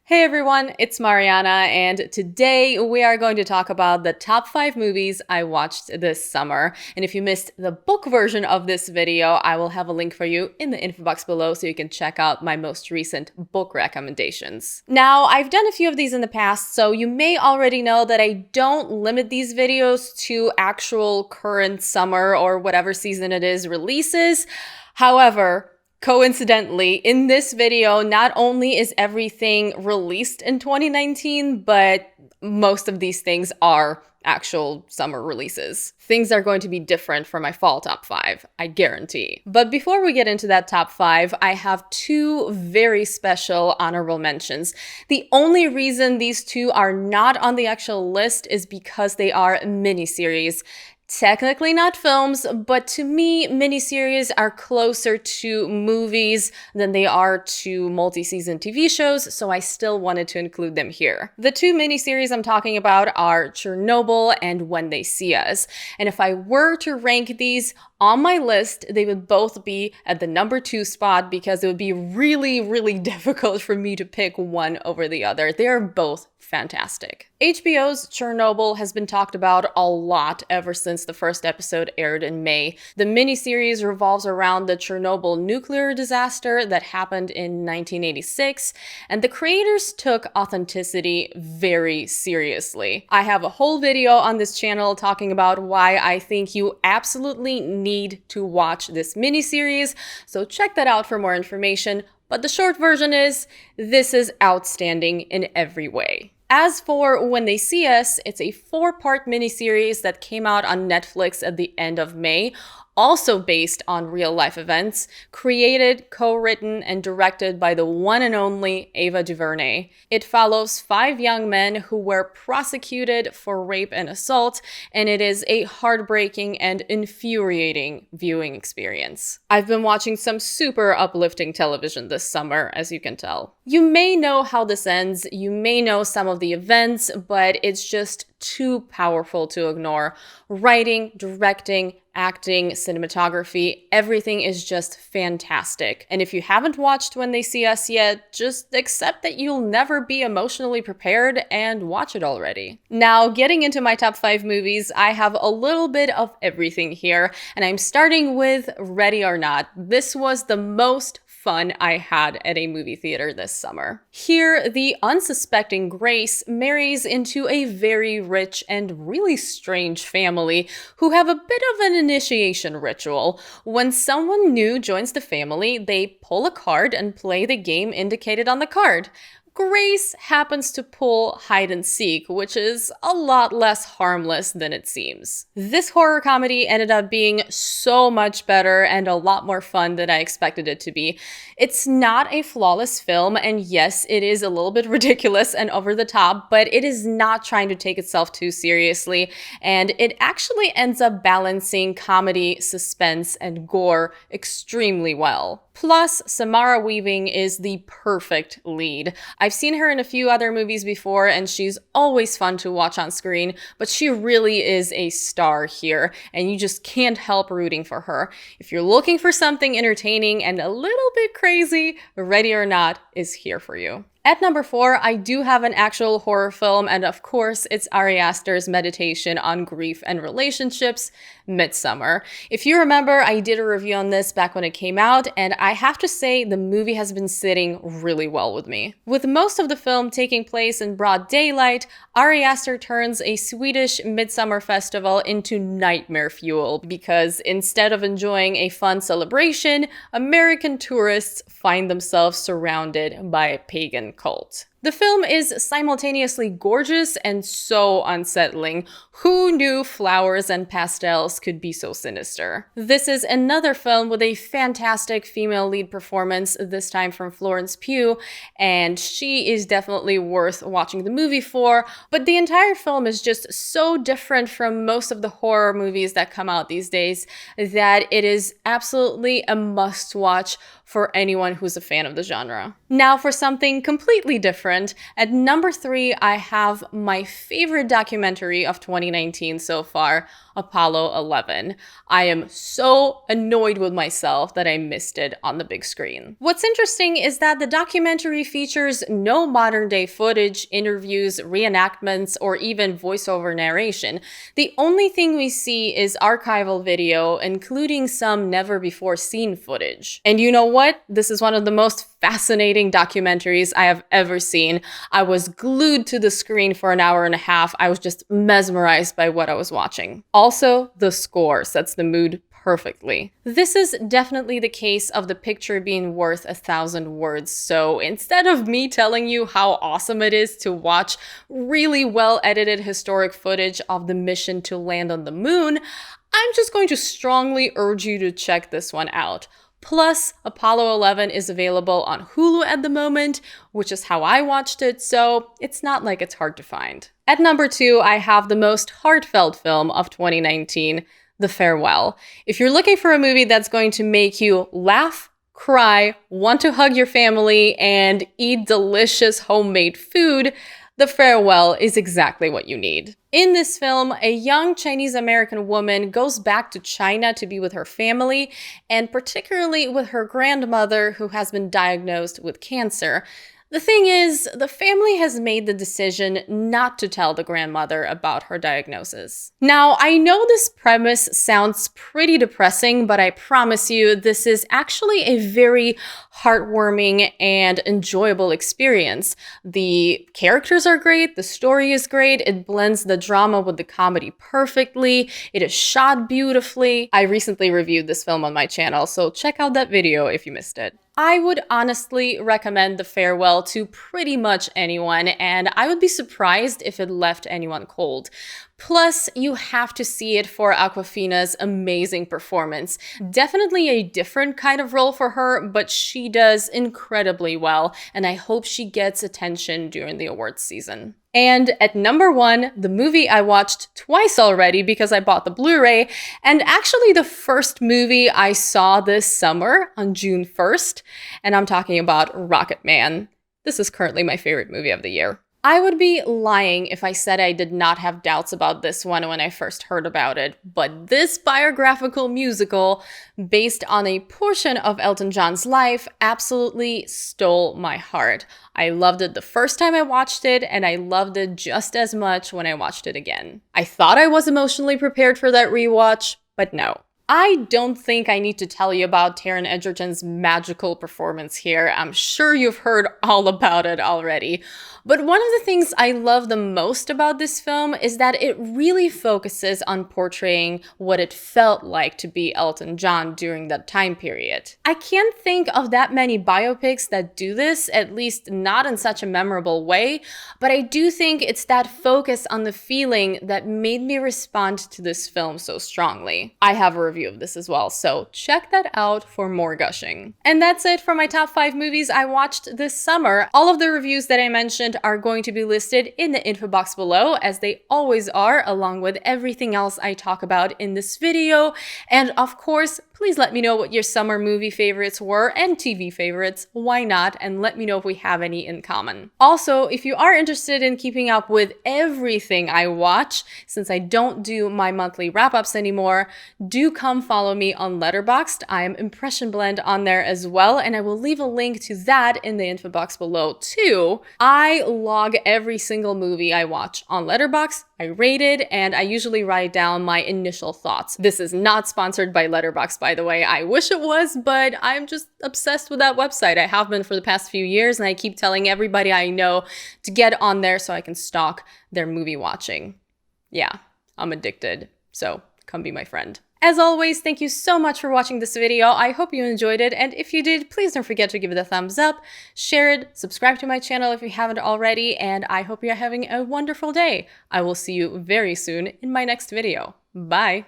Hey everyone, it's Mariana, and today we are going to talk about the top 5 movies I watched this summer. And if you missed the book version of this video, I will have a link for you in the info box below so you can check out my most recent book recommendations. Now, I've done a few of these in the past, so you may already know that I don't limit these videos to actual current summer or whatever season it is releases. However, coincidentally, in this video, not only is everything released in 2019, but most of these things are actual summer releases. Things are going to be different for my fall top 5, I guarantee. But before we get into that top 5, I have 2 very special honorable mentions. The only reason these 2 are not on the actual list is because they are miniseries. Technically not films, but to me, miniseries are closer to movies than they are to multi-season TV shows, so I still wanted to include them here. The 2 miniseries I'm talking about are Chernobyl and When They See Us, and if I were to rank these on my list, they would both be at the number 2 spot because it would be really difficult for me to pick one over the other. They are both fantastic. HBO's Chernobyl has been talked about a lot ever since the first episode aired in May. The miniseries revolves around the Chernobyl nuclear disaster that happened in 1986, and the creators took authenticity very seriously. I have a whole video on this channel talking about why I think you absolutely need to watch this miniseries, so check that out for more information. But the short version is, this is outstanding in every way. As for When They See Us, it's a 4-part miniseries that came out on Netflix at the end of May, also based on real-life events, created, co-written, and directed by the one and only Ava DuVernay. It follows 5 young men who were prosecuted for rape and assault, and it is a heartbreaking and infuriating viewing experience. I've been watching some super uplifting television this summer, as you can tell. You may know how this ends, you may know some of the events, but it's just too powerful to ignore. Writing, directing, acting, cinematography, everything is just fantastic. And if you haven't watched When They See Us yet, just accept that you'll never be emotionally prepared and watch it already. Now, getting into my top 5 movies, I have a little bit of everything here, and I'm starting with Ready or Not. This was the most fun I had at a movie theater this summer. Here, the unsuspecting Grace marries into a very rich and really strange family who have a bit of an initiation ritual. When someone new joins the family, they pull a card and play the game indicated on the card. Grace happens to pull hide and seek, which is a lot less harmless than it seems. This horror comedy ended up being so much better and a lot more fun than I expected it to be. It's not a flawless film, and yes, it is a little bit ridiculous and over the top, but it is not trying to take itself too seriously, and it actually ends up balancing comedy, suspense, and gore extremely well. Plus, Samara Weaving is the perfect lead. I've seen her in a few other movies before, and she's always fun to watch on screen, but she really is a star here, and you just can't help rooting for her. If you're looking for something entertaining and a little bit crazy, Ready or Not is here for you. At number 4, I do have an actual horror film, and of course, it's Ari Aster's meditation on grief and relationships, Midsommar. If you remember, I did a review on this back when it came out, and I have to say the movie has been sitting really well with me. With most of the film taking place in broad daylight, Ari Aster turns a Swedish midsummer festival into nightmare fuel because instead of enjoying a fun celebration, American tourists find themselves surrounded by a pagan cult. The film is simultaneously gorgeous and so unsettling. Who knew flowers and pastels could be so sinister? This is another film with a fantastic female lead performance, this time from Florence Pugh, and she is definitely worth watching the movie for, but the entire film is just so different from most of the horror movies that come out these days that it is absolutely a must-watch for anyone who's a fan of the genre. Now for something completely different, different. At number 3, I have my favorite documentary of 2019 so far, Apollo 11. I am so annoyed with myself that I missed it on the big screen. What's interesting is that the documentary features no modern day footage, interviews, reenactments, or even voiceover narration. The only thing we see is archival video, including some never before seen footage. And you know what? This is one of the most fascinating documentaries I have ever seen. I was glued to the screen for an hour and a half. I was just mesmerized by what I was watching. Also, the score sets the mood perfectly. This is definitely the case of the picture being worth 1,000 words. So instead of me telling you how awesome it is to watch really well edited historic footage of the mission to land on the moon, I'm just going to strongly urge you to check this one out. Plus, Apollo 11 is available on Hulu at the moment, which is how I watched it, so it's not like it's hard to find. At number 2, I have the most heartfelt film of 2019, The Farewell. If you're looking for a movie that's going to make you laugh, cry, want to hug your family, and eat delicious homemade food, The Farewell is exactly what you need. In this film, a young Chinese-American woman goes back to China to be with her family, and particularly with her grandmother who has been diagnosed with cancer. The thing is, the family has made the decision not to tell the grandmother about her diagnosis. Now, I know this premise sounds pretty depressing, but I promise you, this is actually a very heartwarming and enjoyable experience. The characters are great, the story is great, it blends the drama with the comedy perfectly, it is shot beautifully. I recently reviewed this film on my channel, so check out that video if you missed it. I would honestly recommend The Farewell to pretty much anyone, and I would be surprised if it left anyone cold. Plus, you have to see it for Awkwafina's amazing performance. Definitely a different kind of role for her, but she does incredibly well, and I hope she gets attention during the awards season. And at number 1, the movie I watched twice already because I bought the Blu-ray, and actually the first movie I saw this summer on June 1st, and I'm talking about Rocketman. This is currently my favorite movie of the year. I would be lying if I said I did not have doubts about this one when I first heard about it, but this biographical musical, based on a portion of Elton John's life, absolutely stole my heart. I loved it the first time I watched it, and I loved it just as much when I watched it again. I thought I was emotionally prepared for that rewatch, but no. I don't think I need to tell you about Taron Egerton's magical performance here. I'm sure you've heard all about it already. But one of the things I love the most about this film is that it really focuses on portraying what it felt like to be Elton John during that time period. I can't think of that many biopics that do this, at least not in such a memorable way, but I do think it's that focus on the feeling that made me respond to this film so strongly. I have a review of this as well, so check that out for more gushing. And that's it for my top 5 movies I watched this summer. All of the reviews that I mentioned are going to be listed in the info box below, as they always are, along with everything else I talk about in this video. And of course, please let me know what your summer movie favorites were and TV favorites. Why not? And let me know if we have any in common. Also, if you are interested in keeping up with everything I watch, since I don't do my monthly wrap-ups anymore, do come follow me on Letterboxd. I am Impression Blend on there as well, and I will leave a link to that in the info box below too. I log every single movie I watch on Letterboxd. I rate it, and I usually write down my initial thoughts. This is not sponsored by Letterboxd, by the way. I wish it was, but I'm just obsessed with that website. I have been for the past few years, and I keep telling everybody I know to get on there so I can stalk their movie watching. Yeah, I'm addicted, so come be my friend. As always, thank you so much for watching this video. I hope you enjoyed it, and if you did, please don't forget to give it a thumbs up, share it, subscribe to my channel if you haven't already, and I hope you're having a wonderful day. I will see you very soon in my next video. Bye!